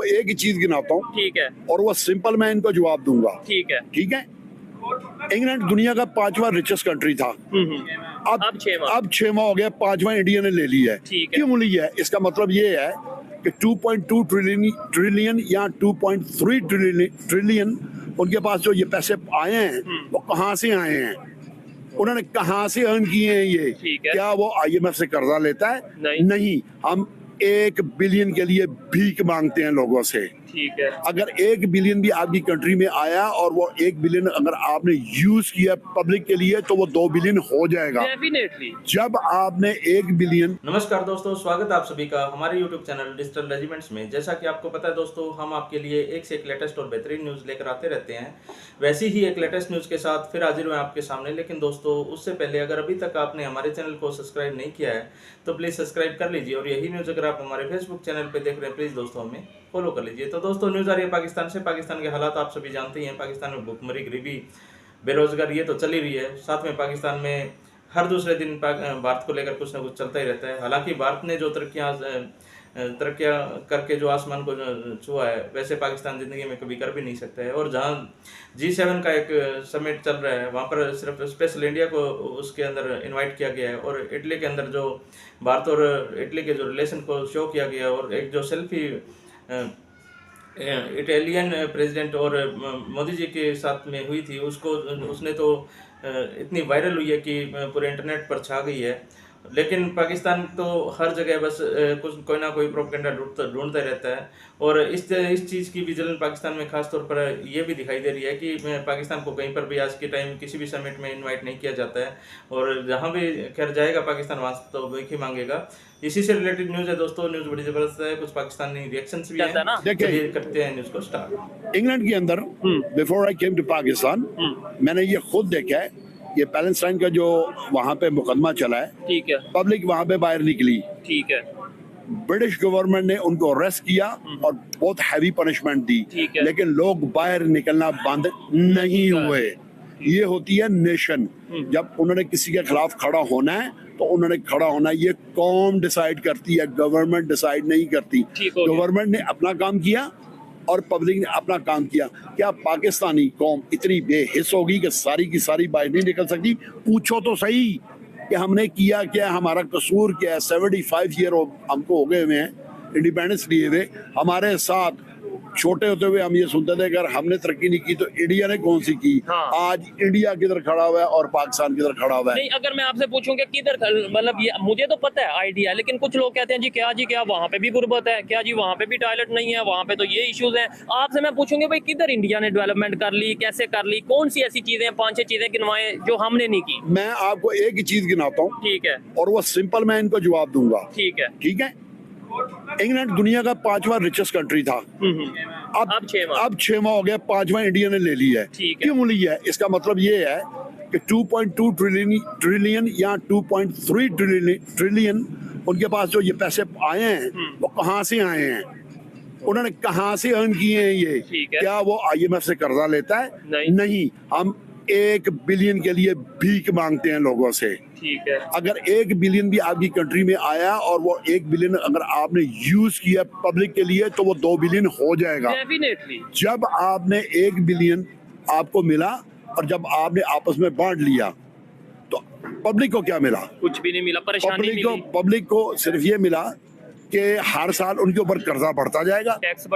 आपको एक ही चीज गिनाता हूँ, ठीक है, और वो सिंपल मैं इनको जवाब दूंगा। ठीक है। ठीक है, इंग्लैंड दुनिया का 5वां रिचेस्ट कंट्री था। अब 6वां। अब 6वां हो गया, 5वां इंडिया ने ले लिया है। ठीक है। क्यों लिया है? इसका मतलब ये है कि 2.2 ट्रिलियन या 2.3 ट्रिलियन उनके पास जो ये पैसे आए हैं वो कहाँ से आए हैं, उन्होंने कहाँ से अर्न किए हैं ये? ठीक है। क्या वो IMF से कर्जा लेता है? नहीं। हम 1 बिलियन के लिए भीख मांगते हैं लोगों से। ठीक है। अगर 1 बिलियन भी आपकी कंट्री में आया और वो 1 बिलियन अगर आपने यूज किया पब्लिक के लिए तो वो 2 बिलियन हो जाएगा डेफिनेटली। जब आपने 1 बिलियन। नमस्कार दोस्तों, स्वागत है आप सभी का हमारे YouTube चैनल डिजिटल रेजिमेंट्स में। जैसा कि आपको पता है दोस्तों, हम आपके लिए एक से एक लेटेस्ट और बेहतरीन न्यूज़ लेकर आते रहते हैं। वैसी ही एक लेटेस्ट न्यूज़ के साथ फिर हाजिर हुए आपके सामने। लेकिन दोस्तों, उससे पहले अगर अभी तक आपने हमारे चैनल को सब्सक्राइब नहीं किया है तो प्लीज़ सब्सक्राइब कर लीजिए, और यही न्यूज़ अगर आप हमारे फेसबुक चैनल पर देख रहे हैं प्लीज़ दोस्तों हमें फॉलो कर लीजिए। तो दोस्तों, न्यूज़ आ रही है पाकिस्तान से। पाकिस्तान के हालात आप सभी जानते ही हैं। पाकिस्तान में भूखमरी, गरीबी, बेरोजगारी ये तो चल ही रही है। साथ में पाकिस्तान में हर दूसरे दिन भारत को लेकर कुछ ना कुछ चलता ही रहता है। हालांकि भारत ने जो तरक्कियां करके जो आसमान को छुआ है, वैसे पाकिस्तान जिंदगी में कभी कर भी नहीं सकता है। और जहां G7 का एक समिट चल रहा है, वहां पर सिर्फ स्पेशल इंडिया को उसके अंदर इनवाइट किया गया है, और इटली के अंदर जो भारत और इटली के जो रिलेशन को शो किया गया, और एक जो सेल्फी इटालियन प्रेसिडेंट और मोदी जी के साथ में हुई थी, उसने तो इतनी वायरल हुई है कि पूरे इंटरनेट पर छा गई है। लेकिन पाकिस्तान तो हर जगह बस कोई ना कोई प्रोपेगेंडा ढूंढता रहता है, और इस चीज़ की भी जलन पाकिस्तान में खास तौर पर ये भी दिखाई दे रही है कि पाकिस्तान को कहीं पर भी आज के टाइम किसी भी समिट में इनवाइट नहीं किया जाता है, और जहां भी खैर जाएगा पाकिस्तान वहां तो वही मांगेगा। इसी से रिलेटेड न्यूज़ है दोस्तों। न्यूज़ बड़ी ज़बरदस्त है, कुछ पाकिस्तानी रिएक्शंस भी हैं। देखिए, करते हैं न्यूज़ को स्टार्ट। इंग्लैंड के अंदर before I came to Pakistan मैंने ये खुद देखा है, ये पैलेस्टाइन का जो वहाँ पे मुकदमा चला है, ठीक है, पब्लिक वहाँ पे बाहर निकली, ठीक है, ब्रिटिश गवर्नमेंट ने उनको अरेस्ट किया और बहुत हैवी पनिशमेंट दी, ठीक है। लेकिन लोग बाहर निकलना बंद नहीं हुए। ये होती है नेशन। जब उन्होंने किसी के खिलाफ खड़ा होना है तो उन्होंने खड़ा होना है। ये कौम डिसाइड करती है, गवर्नमेंट डिसाइड नहीं करती। गवर्नमेंट ने अपना काम किया और पब्लिक ने अपना काम किया। क्या पाकिस्तानी कौम इतनी बेहिस होगी कि सारी की सारी बाहर नहीं निकल सकती? पूछो तो सही कि हमने किया क्या, हमारा कसूर क्या है? 75 ईयर हमको हो गए हुए हैं इंडिपेंडेंस लिए हुए। हमारे साथ छोटे होते हुए हम ये सुनते थे अगर हमने तरक्की नहीं की तो इंडिया ने कौन सी की। आज इंडिया किधर खड़ा हुआ है और पाकिस्तान किधर खड़ा हुआ है। नहीं, अगर मैं आपसे पूछूं कि किधर, मतलब ये मुझे तो पता है आइडिया, लेकिन कुछ लोग कहते हैं जी क्या वहाँ पे भी गुर्बत है, क्या जी वहाँ पे भी टॉयलेट नहीं है, वहाँ पे तो ये इश्यूज हैं। आपसे मैं पूछूंगी भाई किधर इंडिया ने डेवलपमेंट कर ली, कैसे कर ली, कौन सी ऐसी चीजें, 5-6 चीजें गिनवाएं जो हमने नहीं की। मैं आपको एक ही चीज गिनाता हूँ, ठीक है, और वो सिंपल मैं इनको जवाब दूंगा। ठीक है, ठीक है, इंग्लैंड दुनिया का 5वां रिचेस्ट कंट्री था। अब 6वां हो गया, 5वां इंडिया ने ले लिया है। क्यों लिया है? इसका मतलब ये है कि 2.2 ट्रिलियन या 2.3 ट्रिलियन उनके पास जो ये पैसे आए हैं वो कहाँ से आए हैं, उन्होंने कहाँ से अर्न किए हैं ये? क्या वो IMF से कर्जा लेता है? नहीं। हम 1 बिलियन के लिए भीख मांगते हैं लोगों से। ठीक है। अगर 1 बिलियन भी आपकी कंट्री में आया और वो 1 बिलियन अगर आपने यूज किया पब्लिक के लिए तो वो 2 बिलियन हो जाएगा। डेफिनेटली। जब आपने 1 बिलियन आपको मिला और जब आपने आपस में बांट लिया तो पब्लिक को क्या मिला? कुछ भी नहीं मिला, परेशानी मिली। पब्लिक को सिर्फ ये मिला कि हर साल उनके ऊपर कर्जा बढ़ता जाएगा, टैक्स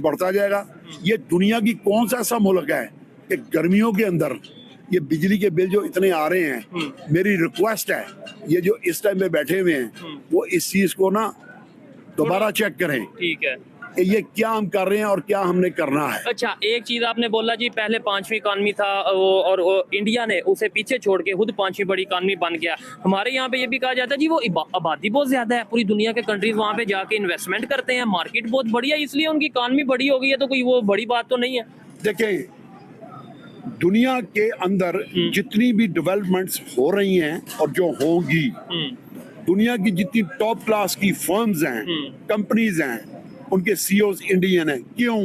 बढ़ता जाएगा। ये दुनिया की कौन सा ऐसा मुल्क है कि गर्मियों के अंदर ये बिजली के बिल जो इतने आ रहे हैं, मेरी रिक्वेस्ट है ये जो इस टाइम में बैठे हुए हैं वो इस चीज को ना दोबारा चेक करें। ठीक है, कि ये क्या हम कर रहे हैं और क्या हमने करना है। अच्छा, एक चीज आपने बोला जी, पहले 5वीं इकॉनमी था और इंडिया ने उसे पीछे छोड़ के खुद 5वीं बड़ी इकॉनमी बन गया। हमारे यहाँ पे ये भी कहा जाता है जी वो आबादी बहुत ज्यादा है, पूरी दुनिया के कंट्रीज वहाँ पे जाके इन्वेस्टमेंट करते हैं, मार्केट बहुत बढ़िया, इसलिए उनकी इकॉनमी बड़ी हो गई है, तो कोई वो बड़ी बात तो नहीं है। देखिए, दुनिया के अंदर जितनी भी डेवलपमेंट्स हो रही हैं और जो होंगी, दुनिया की जितनी टॉप क्लास की फर्म्स हैं, कंपनीज हैं, उनके CEOs इंडियन हैं। क्यों?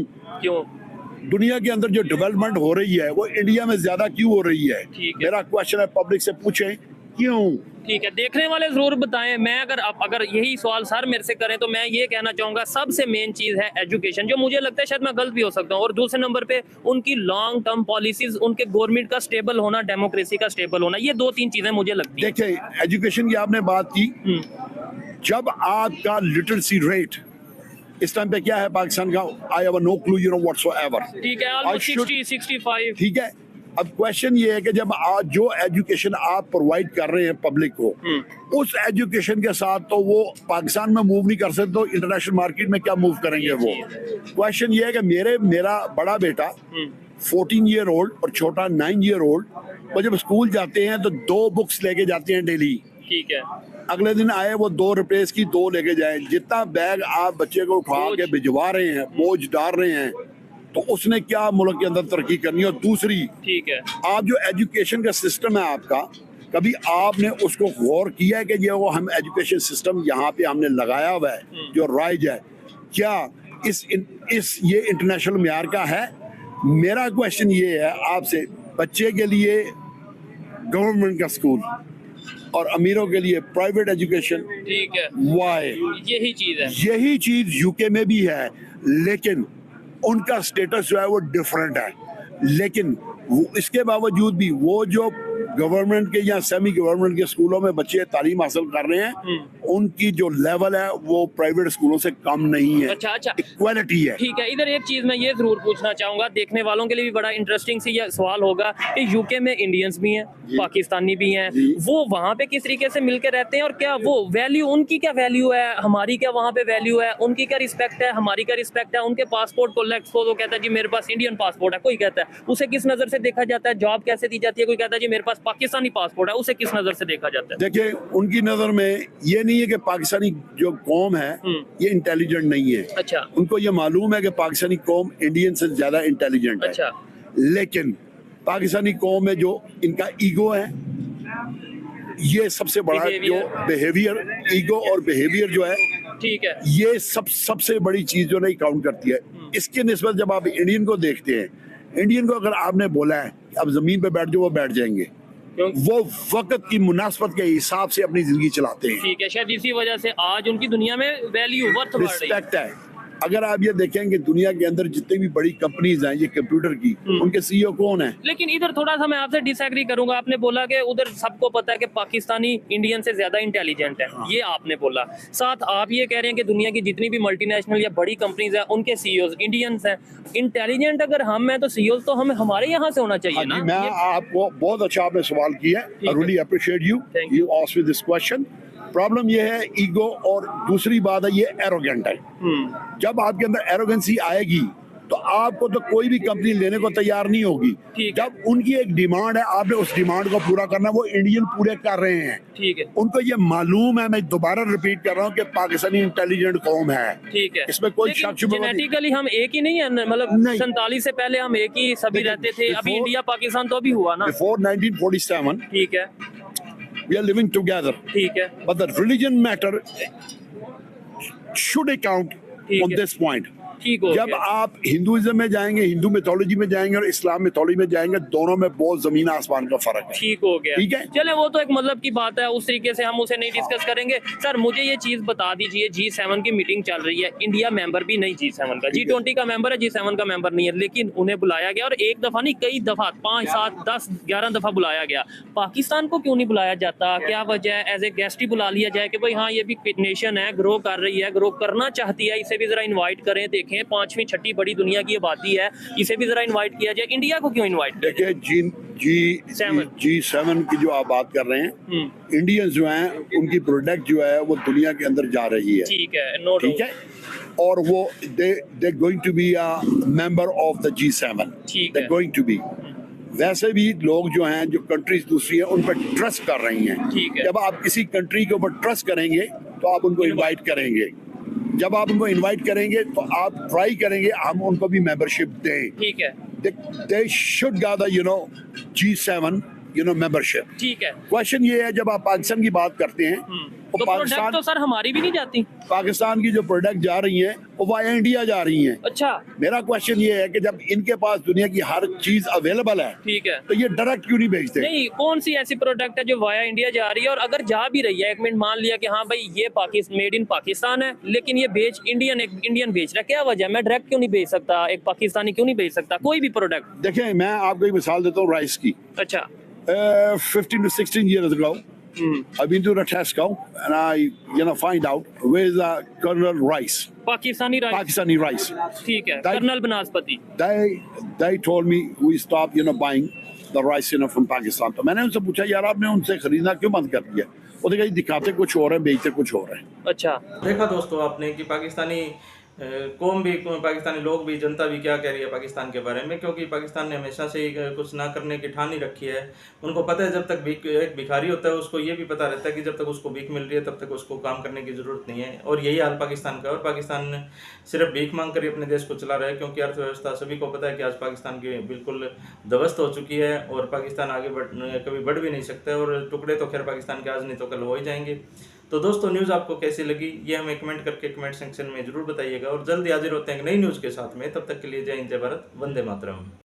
दुनिया के अंदर जो डेवलपमेंट हो रही है वो इंडिया में ज्यादा क्यों हो रही है? मेरा क्वेश्चन है, पब्लिक से पूछें क्यों? ठीक है, देखने वाले जरूर बताएं। मैं अगर यही सवाल सर मेरे से करें तो मैं ये कहना चाहूंगा सबसे मेन चीज है एजुकेशन, जो मुझे लगता है शायद मैं गलत भी हो सकता हूँ। और दूसरे नंबर पे उनकी लॉन्ग टर्म पॉलिसीज, उनके गवर्नमेंट का स्टेबल होना, डेमोक्रेसी का स्टेबल होना, ये 2-3 चीजें मुझे लगती है। देखिए, एजुकेशन की आपने बात की, जब आपका लिटरेसी रेट इस टाइम पे क्या है पाकिस्तान का, I have no clue you know whatsoever, ठीक है, ऑलमोस्ट 60-65। ठीक है। अब क्वेश्चन ये है कि जब आज जो एजुकेशन आप प्रोवाइड कर रहे हैं पब्लिक को, उस एजुकेशन के साथ तो वो पाकिस्तान में मूव नहीं कर सकते, तो इंटरनेशनल मार्केट में क्या मूव करेंगे वो? क्वेश्चन ये है कि मेरा बड़ा बेटा 14 ईयर ओल्ड और छोटा 9 ईयर ओल्ड, वो जब स्कूल जाते हैं तो 2 बुक्स लेके जाते हैं डेली। ठीक है, अगले दिन आए वो 2 रिप्लेस की 2 लेके जाए। जितना बैग आप बच्चे को उठा के भिजवा रहे हैं, बोझ डाल रहे हैं, तो उसने क्या मुल्क के अंदर तरक्की करनी है? और दूसरी, ठीक है, आप जो एजुकेशन का सिस्टम है आपका, कभी आपने उसको गौर किया है कि ये वो हम एजुकेशन सिस्टम यहाँ पे हमने लगाया हुआ है जो राइज है, क्या ये इंटरनेशनल म्यार का है? मेरा क्वेश्चन ये है आपसे, बच्चे के लिए गवर्नमेंट का स्कूल और अमीरों के लिए प्राइवेट एजुकेशन, ठीक है, वाई? यही चीज है। यही चीज यूके में भी है, लेकिन उनका स्टेटस जो है वो डिफरेंट है। लेकिन इसके बावजूद भी वो जो गवर्नमेंट के या सेमी गवर्नमेंट के स्कूलों में बच्चे तालीम हासिल कर रहे हैं, उनकी जो लेवल है वो प्राइवेट स्कूलों से कम नहीं है। अच्छा, इक्वालिटी है। ठीक है। इधर एक चीज मैं ये जरूर पूछना चाहूंगा, देखने वालों के लिए भी बड़ा इंटरेस्टिंग सी ये सवाल होगा कि यूके में इंडियंस भी हैं, पाकिस्तानी भी हैं, वो वहाँ पे किस तरीके से मिलकर रहते हैं, और क्या वो वैल्यू, उनकी क्या वैल्यू है, हमारी क्या वहाँ पे वैल्यू है, उनकी क्या रिस्पेक्ट है, हमारी क्या रिस्पेक्ट है? उनके पासपोर्ट को वो कहता है जी मेरे पास इंडियन पासपोर्ट है, कोई कहता है उसे किस नजर से देखा जाता है, जॉब कैसे दी जाती है, कोई कहता है जी मेरे पास पाकिस्तानी पासपोर्ट है, उसे किस नजर से देखा जाता है? देखिए, उनकी नजर में ये नहीं है कि पाकिस्तानी जो कौम है ये इंटेलिजेंट नहीं है। अच्छा, उनको ये मालूम है कि पाकिस्तानी कौम इंडियन से ज्यादा इंटेलिजेंट है। अच्छा, लेकिन पाकिस्तानी कौम में जो इनका ईगो है, ये सबसे बड़ा जो बिहेवियर, ईगो और बिहेवियर जो है, ठीक है, ये सबसे बड़ी चीज जो नहीं काउंट करती है। इसके निस्बत जब आप इंडियन को देखते हैं, इंडियन को अगर आपने बोला है अब जमीन पे बैठ जाओ, वो बैठ जाएंगे। वो वक्त की मुनासबत के हिसाब से अपनी जिंदगी चलाते हैं। ठीक है, शायद इसी वजह से आज उनकी दुनिया में वैल्यू, वर्थ बढ़ रही है। रिस्पेक्ट है। अगर आप ये देखेंगे दुनिया के अंदर जितनी भी बड़ी कंपनीज हैं ये कंप्यूटर की, उनके सीईओ कौन है? लेकिन इधर थोड़ा सा मैं आपसे डिसएग्री करूंगा। आपने बोला कि उधर सबको पता है कि पाकिस्तानी इंडियन से ज्यादा इंटेलिजेंट है, ये आपने बोला। साथ आप ये कह रहे हैं कि दुनिया की जितनी भी मल्टीनेशनल या बड़ी कंपनीज हैं उनके सीईओ इंडियंस हैं। इंटेलिजेंट अगर हम हैं तो सीईओ तो हमें हमारे यहाँ से होना चाहिए ना? मैं आपको बहुत अच्छा आपने सवाल किया, I really appreciate you asked me this question. Problem ये है ईगो, और दूसरी बात है ये एरोगेंट है। जब आपके अंदर एरोगेंसी आएगी तो आपको तो कोई भी कंपनी लेने को तैयार नहीं होगी। जब उनकी एक डिमांड है, आपने उस डिमांड को पूरा करना, वो इंडियन पूरे कर रहे हैं। ठीक है, उनको ये मालूम है, मैं दोबारा रिपीट कर रहा हूँ कि पाकिस्तानी इंटेलिजेंट कौम है। ठीक है, इसमें कोई शक शुबा नहीं। जेनेटिकली हम एक ही नहीं है, मतलब 47 से पहले हम एक ही सभी रहते थे। अभी इंडिया पाकिस्तान तो अभी हुआ ना, बिफोर 1947 ठीक है, we are living together, ठीक है, but the religion matter should account on this point. ठीक हो जब गया। आप हिंदुइज्म में जाएंगे, हिंदू मिथोलॉजी में जाएंगे और इस्लाम मिथोलॉजी में जाएंगे, दोनों में बहुत जमीन आसमान का फर्क है। ठीक हो गया, ठीक है। चले वो तो एक मतलब की बात है, उस तरीके से हम उसे नहीं डिस्कस करेंगे। सर मुझे ये चीज बता दीजिए, G7 की मीटिंग चल रही है, इंडिया मेंबर भी नहीं G7 का, G20 का मेंबर है, G7 का मेंबर नहीं है, लेकिन उन्हें बुलाया गया, और एक दफा नहीं कई दफा, 5, 7, 10, 11 दफा बुलाया गया। पाकिस्तान को क्यों नहीं बुलाया जाता? क्या वजह है? एज ए गेस्ट ही बुला लिया जाए कि भाई हाँ ये भी नेशन है, ग्रो कर रही है, ग्रो करना चाहती है, इसे भी जरा इन्वाइट करें। देखें 5वीं 6ठी बड़ी दुनिया की आबादी है, इसे भी जरा इनवाइट किया जाए। इंडिया को क्यों इनवाइट? देखिए G7 की जो आप बात कर रहे हैं, इंडियंस जो हैं उनकी प्रोडक्ट जो है वो दुनिया के अंदर जा रही है। ठीक है, नो डाउट। ठीक है, और वो they going to be a member of the G7। They going to be. वैसे भी लोग जो हैं, जो कंट्रीज दूसरी हैं, उन पर ट्रस्ट कर रही हैं। ठीक है, जब आप किसी कंट्री के ऊपर ट्रस्ट करेंगे तो आप उनको इनवाइट करेंगे। जब आप उनको इनवाइट करेंगे तो आप ट्राई करेंगे हम उनको भी मेंबरशिप दें। ठीक है, they should gather, G7 membership. ठीक है। क्वेश्चन ये है, जब आप पाकिस्तान की बात करते हैं तो प्रोडक्ट तो सर हमारी भी नहीं जाती। पाकिस्तान की जो प्रोडक्ट जा रही हैं वो वाया इंडिया जा रही हैं। अच्छा। मेरा क्वेश्चन ये है कि जब इनके पास दुनिया की हर चीज अवेलेबल है, ठीक है, तो ये डायरेक्ट क्यों नहीं भेजते? नहीं, कौन सी ऐसी प्रोडक्ट है जो वाया इंडिया जा रही है, और अगर जा भी रही है, एक मिनट मान लिया कि हाँ भाई ये पाकिस्तान मेड इन पाकिस्तान है, लेकिन ये भेज इंडियन भेज रहा है, क्या वजह? मैं डायरेक्ट क्यों नहीं भेज सकता? एक पाकिस्तानी क्यों नहीं भेज सकता कोई भी प्रोडक्ट? देखें, मैं आपको एक मिसाल देता हूँ राइस की। अच्छा। 15 to 16 years ago, I've been to Tesco and I find out where's the kernel rice. Pakistani rice. Pakistani rice. ठीक है, That- कर्नल बनास्पति। They told me we stopped buying the rice from Pakistan. तो मैंने उनसे पूछा, यार आपने उनसे खरीदना क्यों बंद कर दिया? वो देखा दिखाते कुछ और है, बेचते कुछ और है। अच्छा। देखा दोस्तों आपने कि पाकिस्तानी कौम भी, पाकिस्तानी लोग भी, जनता भी क्या कह रही है पाकिस्तान के बारे में, क्योंकि पाकिस्तान ने हमेशा से ही कुछ ना करने की ठान ही रखी है। उनको पता है जब तक एक भिखारी होता है उसको ये भी पता रहता है कि जब तक उसको भीख मिल रही है तब तक उसको काम करने की ज़रूरत नहीं है, और यही हाल पाकिस्तान का है। और पाकिस्तान सिर्फ भीख मांग कर ही अपने देश को चला रहा है, क्योंकि अर्थव्यवस्था सभी को पता है कि आज पाकिस्तान की बिल्कुल ध्वस्त हो चुकी है और पाकिस्तान आगे कभी बढ़ भी नहीं सकता है, और टुकड़े तो खैर पाकिस्तान के आज नहीं तो कल हो ही जाएंगे। तो दोस्तों न्यूज़ आपको कैसी लगी ये हमें कमेंट करके कमेंट सेक्शन में जरूर बताइएगा, और जल्दी हाजिर होते हैं एक नई न्यूज़ के साथ में। तब तक के लिए जय हिंद, जय भारत, वंदे मातरम।